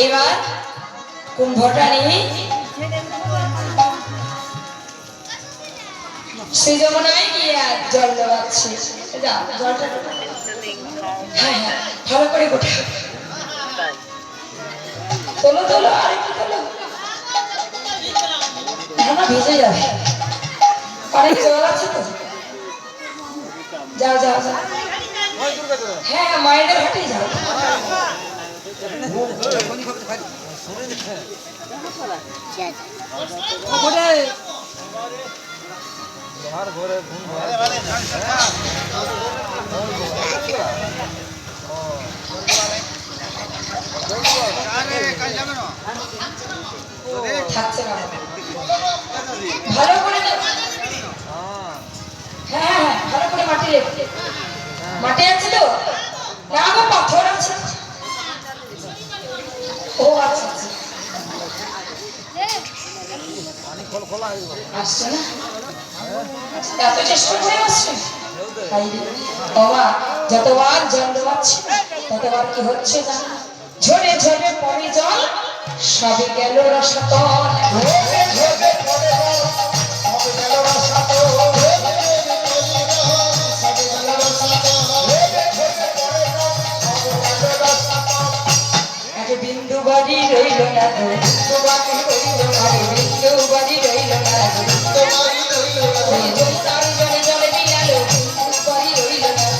এইবার কুম্ভটা নিয়ে শ্রী যমুনায় গিয়ে আর জল দেওয়াচ্ছি। জলটা হ্যাঁ হ্যাঁ ভালো করে গোটা তোলো তোলো আর একটু তোলো, না ভিজে যাবে, অনেক জল আছে তো। যাও যাও যাও, হ্যাঁ হ্যাঁ মায়েদের ঘাটেই যাও। থাকছে না ভালো করে, হ্যাঁ হ্যাঁ ভালো করে মাটি রেখে, মাটি আছে তো না গো পাথর আছে। ও আচ্ছা আসছে না, এত চেষ্টা করে আসছে। বাবা যতবার জল দেওয়াচ্ছি ততবার কি হচ্ছে জানো, ঝরে ঝরে পড়ে জল সবে গেল রসাতল। বিন্দু বাড়ি রইল না গো, বিন্দু বাড়ি রইল না, বিন্দু বাড়ি রইল না, বিন্দু বাড়ি রইল না।